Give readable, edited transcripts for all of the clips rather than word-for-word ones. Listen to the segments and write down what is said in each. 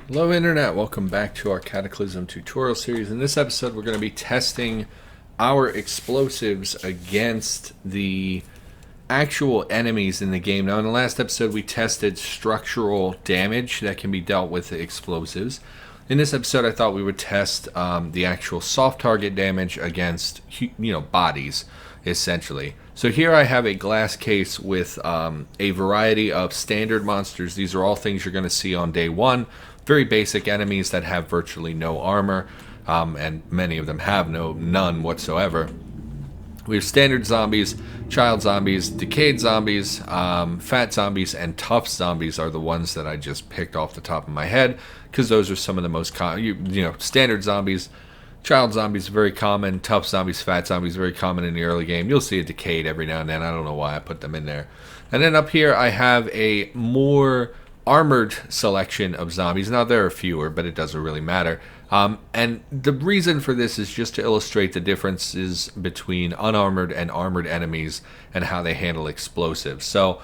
Hello Internet, welcome back to our Cataclysm tutorial series. In this episode we're going to be testing our explosives against the actual enemies in the game. Now in the last episode we tested structural damage that can be dealt with explosives. In this episode I thought we would test the actual soft target damage against bodies essentially. So here I have a glass case with a variety of standard monsters. These are all things you're going to see on day one. Very basic enemies that have virtually no armor, and many of them have none whatsoever. We have standard zombies, child zombies, decayed zombies, fat zombies, and tough zombies are the ones that I just picked off the top of my head because those are some of the most common. Standard zombies, child zombies very common, tough zombies, fat zombies very common in the early game. You'll see a decayed every now and then. I don't know why I put them in there. And then up here I have a more armored selection of zombies. Now there are fewer, but it doesn't really matter. And the reason for this is just to illustrate the differences between unarmored and armored enemies and how they handle explosives. So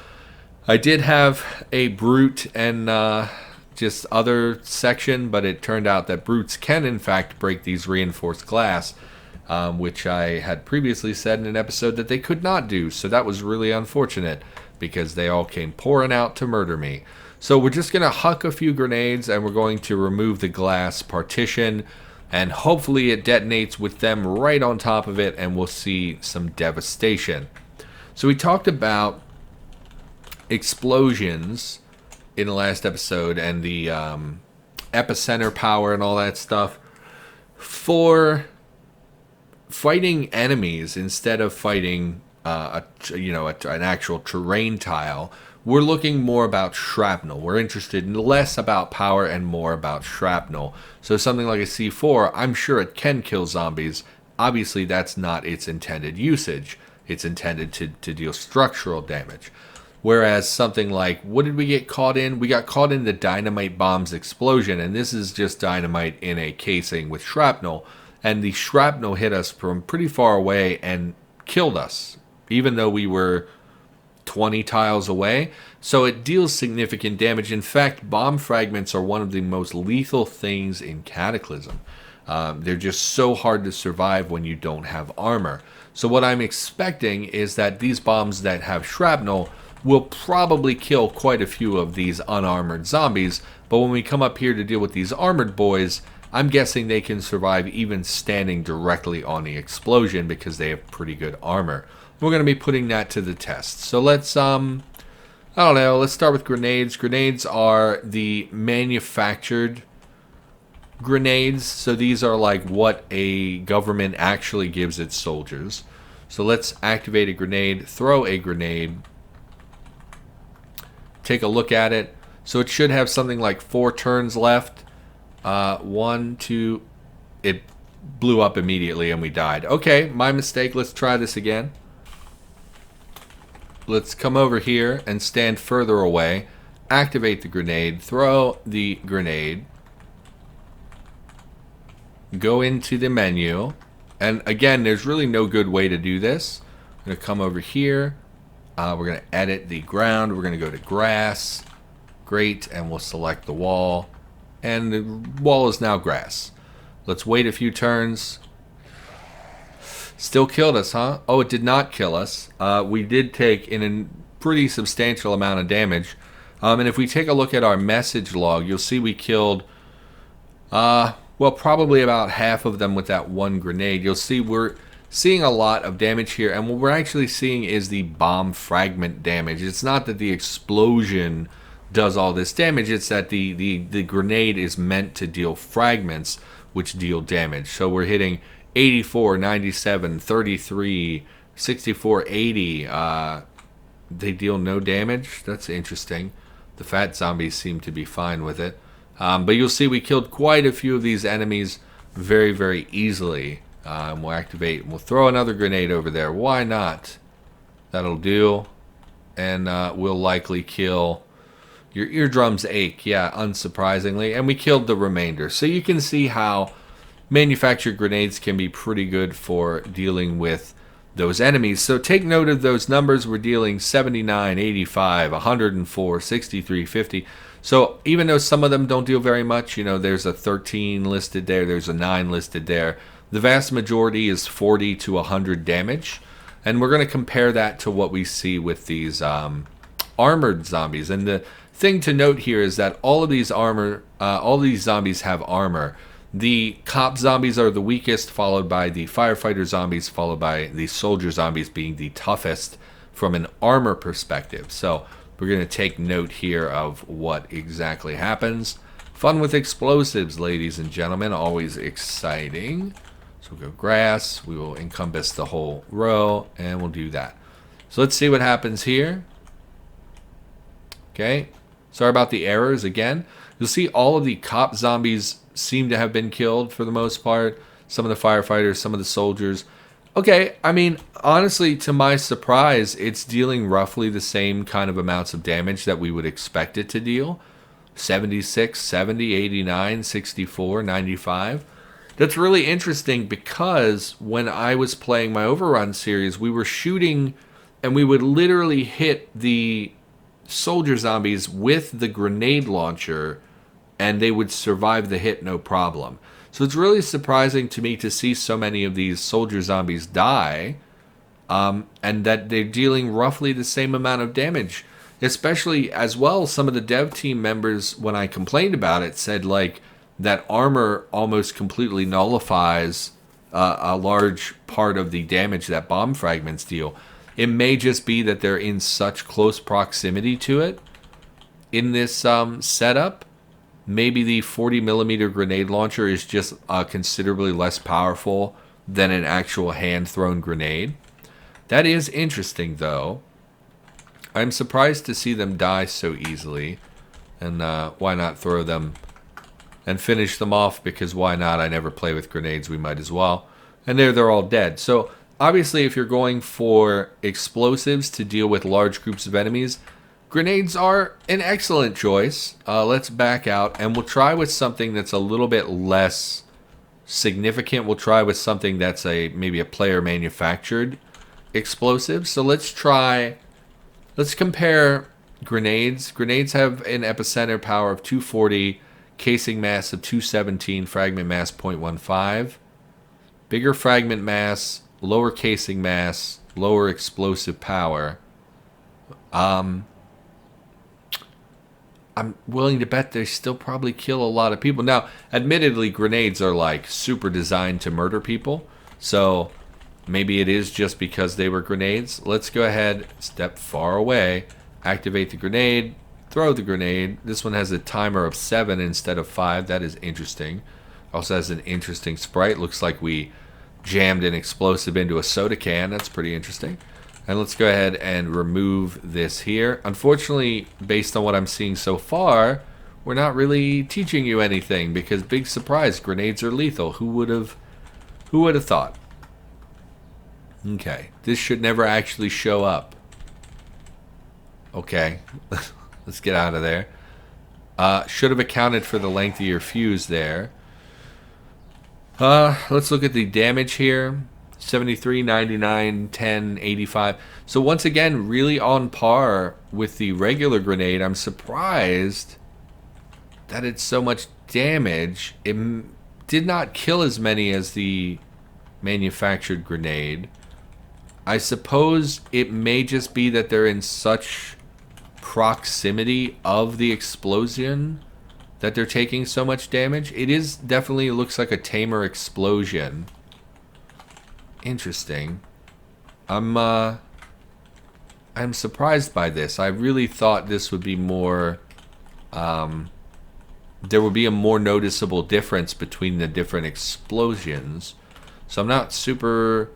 I did have a brute and just other section, but it turned out that brutes can in fact break these reinforced glass, which I had previously said in an episode that they could not do. So that was really unfortunate because they all came pouring out to murder me. So we're just going to huck a few grenades and we're going to remove the glass partition and hopefully it detonates with them right on top of it and we'll see some devastation. So we talked about explosions in the last episode and the epicenter power and all that stuff. For fighting enemies instead of fighting an actual terrain tile, we're looking more about shrapnel. We're interested in less about power and more about shrapnel. So something like a C4, I'm sure it can kill zombies. Obviously, that's not its intended usage. It's intended to deal structural damage. Whereas something like, what did we get caught in? We got caught in the dynamite bomb's explosion, and this is just dynamite in a casing with shrapnel. And the shrapnel hit us from pretty far away and killed us, even though we were 20 tiles away. So it deals significant damage. In fact, bomb fragments are one of the most lethal things in Cataclysm. They're just so hard to survive when you don't have armor. So what I'm expecting is that these bombs that have shrapnel will probably kill quite a few of these unarmored zombies. But when we come up here to deal with these armored boys, I'm guessing they can survive even standing directly on the explosion because they have pretty good armor. We're going to be putting that to the test. So let's, let's start with grenades. Grenades are the manufactured grenades. So these are like what a government actually gives its soldiers. So let's activate a grenade, throw a grenade, take a look at it. So it should have something like 4 turns left. 1, 2, it blew up immediately and we died. Okay, my mistake. Let's try this again. Let's come over here and stand further away. Activate the grenade. Throw the grenade. Go into the menu. And again, there's really no good way to do this. I'm going to come over here. We're going to edit the ground. We're going to go to grass. Great. And we'll select the wall. And the wall is now grass. Let's wait a few turns. Still killed us, huh? Oh, it did not kill us. We did take in a pretty substantial amount of damage. And if we take a look at our message log, you'll see we killed, probably about half of them with that one grenade. You'll see we're seeing a lot of damage here. And what we're actually seeing is the bomb fragment damage. It's not that the explosion does all this damage. It's that the grenade is meant to deal fragments, which deal damage. So we're hitting 84, 97, 33, 64, 80. They deal no damage. That's interesting. The fat zombies seem to be fine with it. But you'll see we killed quite a few of these enemies very, very easily. We'll activate. We'll throw another grenade over there. Why not? That'll do. And we'll likely kill. Your eardrums ache. Yeah, unsurprisingly. And we killed the remainder. So you can see how manufactured grenades can be pretty good for dealing with those enemies. So take note of those numbers. We're dealing 79, 85, 104, 63, 50. So even though some of them don't deal very much, you know, there's a 13 listed there, there's a 9 listed there. The vast majority is 40 to 100 damage. And we're going to compare that to what we see with these armored zombies. And the thing to note here is that all of these zombies have armor. The cop zombies are the weakest, followed by the firefighter zombies, followed by the soldier zombies being the toughest from an armor perspective. So we're going to take note here of what exactly happens. Fun with explosives, ladies and gentlemen. Always exciting. So we'll go grass. We will encompass the whole row, and we'll do that. So let's see what happens here. Okay. Sorry about the errors again. You'll see all of the cop zombies seem to have been killed for the most part. Some of the firefighters, some of the soldiers. Okay, I mean, honestly, to my surprise, it's dealing roughly the same kind of amounts of damage that we would expect it to deal. 76, 70, 89, 64, 95. That's really interesting because when I was playing my Overrun series, we were shooting and we would literally hit the soldier zombies with the grenade launcher and they would survive the hit no problem. So it's really surprising to me to see so many of these soldier zombies die, and that they're dealing roughly the same amount of damage. Especially as well, some of the dev team members, when I complained about it, said like that armor almost completely nullifies a large part of the damage that bomb fragments deal. It may just be that they're in such close proximity to it in this setup. Maybe the 40mm grenade launcher is just considerably less powerful than an actual hand-thrown grenade. That is interesting, though. I'm surprised to see them die so easily. And why not throw them and finish them off? Because why not? I never play with grenades. We might as well. And they're all dead. So obviously, if you're going for explosives to deal with large groups of enemies, grenades are an excellent choice. Let's back out, and we'll try with something that's a little bit less significant. We'll try with something that's maybe a player-manufactured explosive. So let's compare grenades. Grenades have an epicenter power of 240, casing mass of 217, fragment mass 0.15. Bigger fragment mass, lower casing mass, lower explosive power. I'm willing to bet they still probably kill a lot of people. Now, admittedly, grenades are like super designed to murder people. So maybe it is just because they were grenades. Let's go ahead, step far away, activate the grenade, throw the grenade. This one has a timer of 7 instead of 5. That is interesting. Also has an interesting sprite. Looks like we jammed an explosive into a soda can. That's pretty interesting. And let's go ahead and remove this here. Unfortunately, based on what I'm seeing so far, we're not really teaching you anything because, big surprise, grenades are lethal. Who would have thought? Okay, this should never actually show up. Okay, let's get out of there. Should have accounted for the length of your fuse there. Let's look at the damage here. 73, 99, 10, 85. So once again, really on par with the regular grenade. I'm surprised that it's so much damage. It did not kill as many as the manufactured grenade. I suppose it may just be that they're in such proximity of the explosion that they're taking so much damage. It is definitely looks like a tamer explosion. Interesting. I'm surprised by this. I really thought this would be more there would be a more noticeable difference between the different explosions. So I'm not super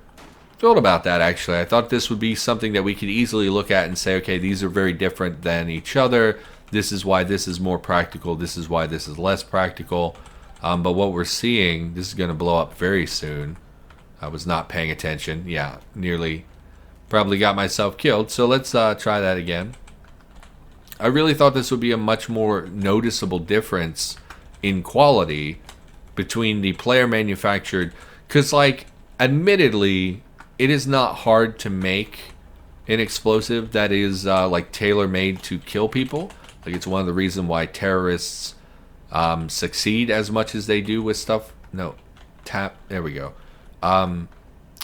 thrilled about that, actually. I thought this would be something that we could easily look at and say, okay, these are very different than each other. This is why this is more practical. This is why this is less practical. But what we're seeing, this is going to blow up very soon. I was not paying attention. Yeah, nearly probably got myself killed. So let's try that again. I really thought this would be a much more noticeable difference in quality between the player manufactured. Because, like, admittedly, it is not hard to make an explosive that is like tailor-made to kill people. Like, it's one of the reasons why terrorists succeed as much as they do with stuff. No, there we go.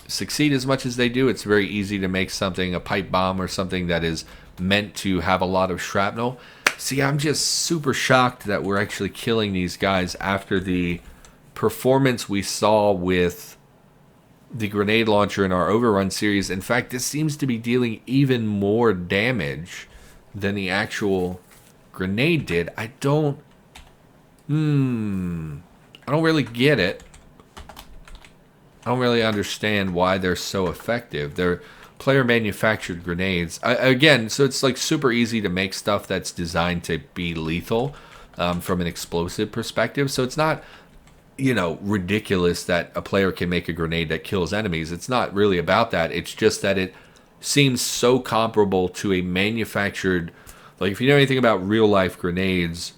Succeed as much as they do. It's very easy to make something, a pipe bomb or something that is meant to have a lot of shrapnel. See, I'm just super shocked that we're actually killing these guys after the performance we saw with the grenade launcher in our Overrun series. In fact, this seems to be dealing even more damage than the actual grenade did. I don't really get it. I don't really understand why they're so effective. They're player manufactured grenades. Again, so it's like super easy to make stuff that's designed to be lethal from an explosive perspective. So it's not, ridiculous that a player can make a grenade that kills enemies. It's not really about that. It's just that it seems so comparable to a manufactured, like, if you know anything about real life grenades,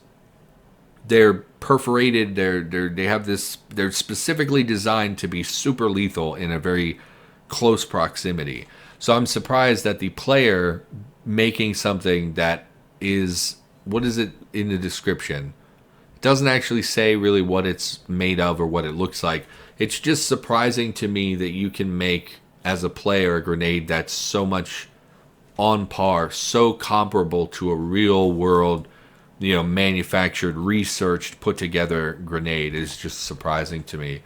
they're perforated, they have this, they're specifically designed to be super lethal in a very close proximity. So I'm surprised that the player making something that is, what is it in the description? It doesn't actually say really what it's made of or what it looks like. It's just surprising to me that you can make, as a player, a grenade that's so much on par, so comparable to a real world, manufactured, researched, put together grenade. Is just surprising to me.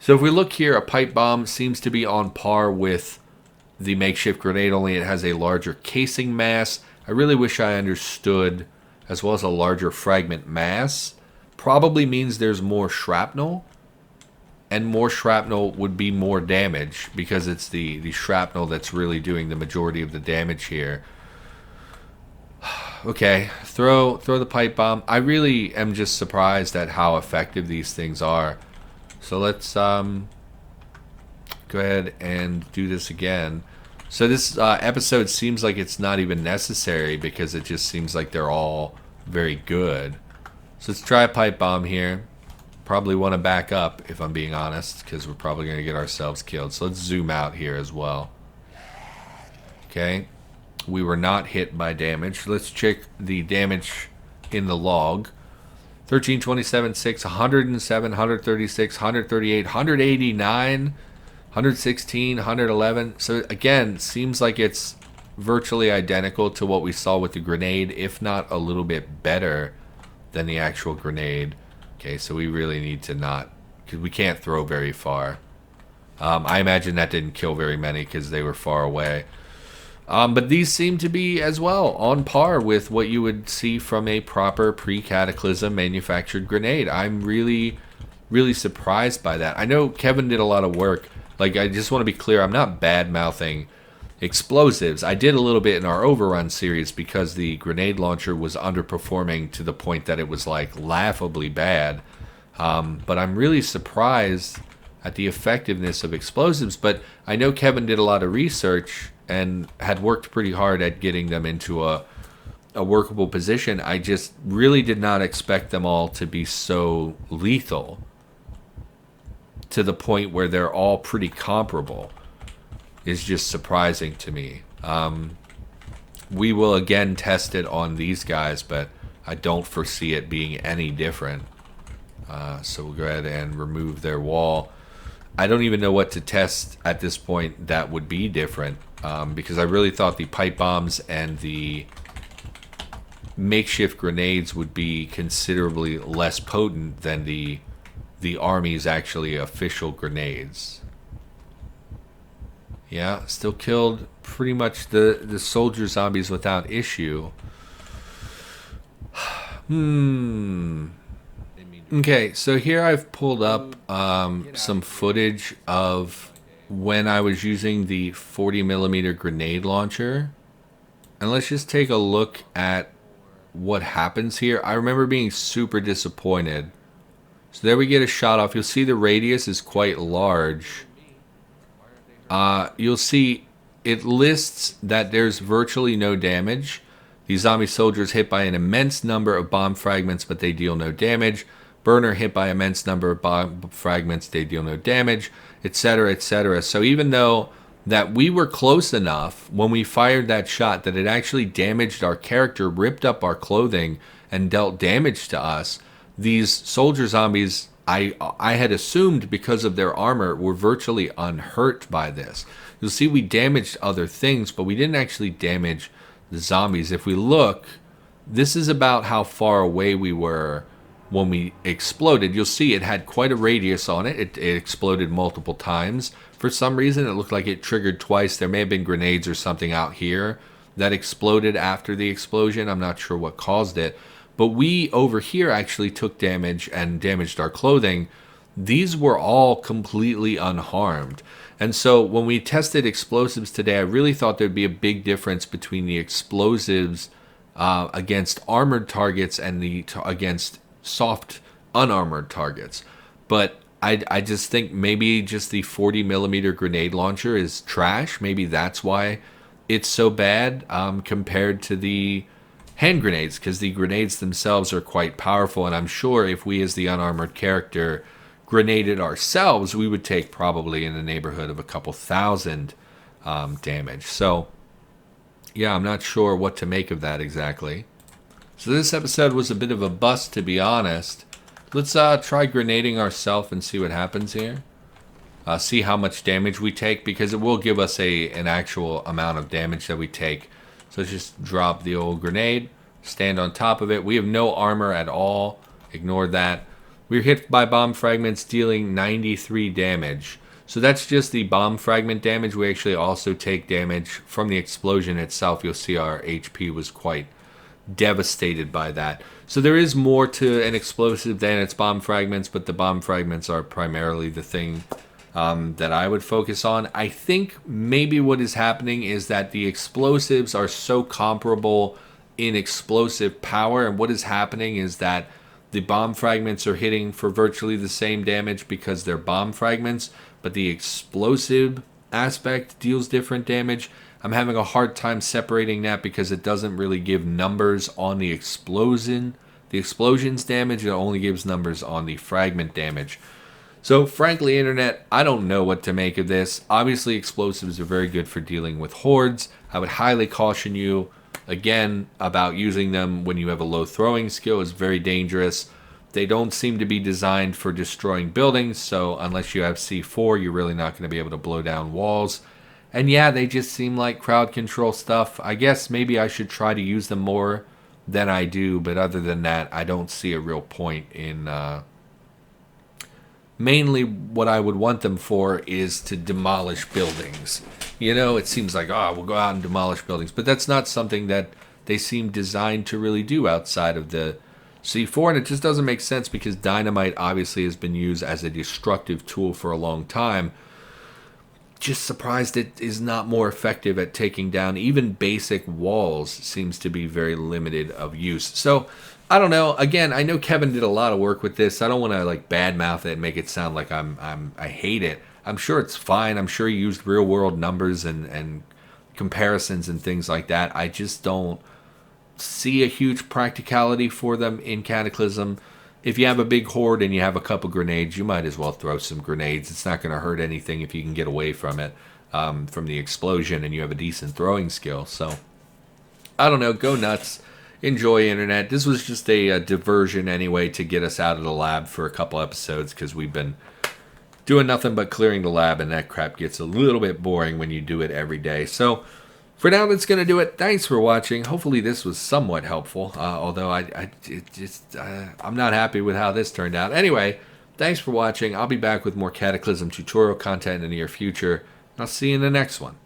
So if we look here, a pipe bomb seems to be on par with the makeshift grenade, only it has a larger casing mass. I really wish I understood, as well as a larger fragment mass. Probably means there's more shrapnel, and more shrapnel would be more damage, because it's the shrapnel that's really doing the majority of the damage here. Okay, throw the pipe bomb. I really am just surprised at how effective these things are. So let's go ahead and do this again. So this episode seems like it's not even necessary, because it just seems like they're all very good. So let's try a pipe bomb here. Probably want to back up, if I'm being honest, because we're probably going to get ourselves killed. So let's zoom out here as well. Okay. We were not hit by damage. Let's check the damage in the log. 13, 27, 6, 107, 136, 138, 189, 116, 111. So again, seems like it's virtually identical to what we saw with the grenade, if not a little bit better than the actual grenade. Okay, so we really need to not, because we can't throw very far. I imagine that didn't kill very many because they were far away. But these seem to be as well on par with what you would see from a proper pre-Cataclysm manufactured grenade. I'm really, really surprised by that. I know Kevin did a lot of work. Like, I just want to be clear, I'm not bad-mouthing explosives. I did a little bit in our Overrun series because the grenade launcher was underperforming to the point that it was like laughably bad. But I'm really surprised at the effectiveness of explosives. But I know Kevin did a lot of research and had worked pretty hard at getting them into a workable position. I just really did not expect them all to be so lethal to the point where they're all pretty comparable. Is just surprising to me. We will again test it on these guys, but I don't foresee it being any different. So we'll go ahead and remove their wall. I don't even know what to test at this point that would be different, because I really thought the pipe bombs and the makeshift grenades would be considerably less potent than the Army's actually official grenades. Yeah, still killed pretty much the soldier zombies without issue. Okay, so here I've pulled up some footage of when I was using the 40mm grenade launcher. And let's just take a look at what happens here. I remember being super disappointed. So there we get a shot off. You'll see the radius is quite large. You'll see it lists that there's virtually no damage. These zombie soldiers hit by an immense number of bomb fragments, but they deal no damage. Burner hit by immense number of bomb fragments, they deal no damage, etc., etc. So even though that we were close enough when we fired that shot that it actually damaged our character, ripped up our clothing, and dealt damage to us. These soldier zombies, I had assumed because of their armor, were virtually unhurt by this. You'll see we damaged other things, but we didn't actually damage the zombies. If we look, this is about how far away we were when we exploded. You'll see it had quite a radius on it. It exploded multiple times. For some reason, it looked like it triggered twice. There may have been grenades or something out here that exploded after the explosion. I'm not sure what caused it. But we, over here, actually took damage and damaged our clothing. These were all completely unharmed. And so when we tested explosives today, I really thought there'd be a big difference between the explosives against armored targets and against soft, unarmored targets. But I just think maybe just the 40 millimeter grenade launcher is trash. Maybe that's why it's so bad compared to the hand grenades, because the grenades themselves are quite powerful. And I'm sure if we, as the unarmored character, grenaded ourselves, we would take probably in the neighborhood of a couple thousand damage. So, yeah, I'm not sure what to make of that exactly. So this episode was a bit of a bust, to be honest. Let's try grenading ourselves and see what happens here. See how much damage we take, because it will give us an actual amount of damage that we take. So let's just drop the old grenade, stand on top of it. We have no armor at all. Ignore that. We were hit by bomb fragments, dealing 93 damage. So that's just the bomb fragment damage. We actually also take damage from the explosion itself. You'll see our HP was quite devastated by that. So there is more to an explosive than its bomb fragments, but the bomb fragments are primarily the thing that I would focus on. I think maybe what is happening is that the explosives are so comparable in explosive power, and what is happening is that the bomb fragments are hitting for virtually the same damage because they're bomb fragments, but the explosive aspect deals different damage. I'm having a hard time separating that because it doesn't really give numbers on the explosion. The explosion's damage, it only gives numbers on the fragment damage. So frankly, Internet, I don't know what to make of this. Obviously, explosives are very good for dealing with hordes. I would highly caution you, again, about using them when you have a low throwing skill. It's very dangerous. They don't seem to be designed for destroying buildings, so unless you have C4, you're really not going to be able to blow down walls. And yeah, they just seem like crowd control stuff. I guess maybe I should try to use them more than I do, but other than that, I don't see a real point in... Mainly what I would want them for is to demolish buildings. You know, it seems like, we'll go out and demolish buildings. But that's not something that they seem designed to really do outside of the C4. And it just doesn't make sense because dynamite obviously has been used as a destructive tool for a long time. Just surprised it is not more effective at taking down even basic walls. Seems to be very limited of use. So, I don't know. Again, I know Kevin did a lot of work with this. I don't want to like badmouth it and make it sound like I hate it. I'm sure it's fine. I'm sure he used real world numbers and comparisons and things like that. I just don't see a huge practicality for them in Cataclysm. If you have a big horde and you have a couple grenades, you might as well throw some grenades. It's not going to hurt anything if you can get away from it, from the explosion, and you have a decent throwing skill. So, I don't know. Go nuts. Enjoy, Internet. This was just a diversion anyway to get us out of the lab for a couple episodes because we've been doing nothing but clearing the lab, and that crap gets a little bit boring when you do it every day. So for now, that's going to do it. Thanks for watching. Hopefully this was somewhat helpful, although I'm not happy with how this turned out. Anyway, thanks for watching. I'll be back with more Cataclysm tutorial content in the near future. I'll see you in the next one.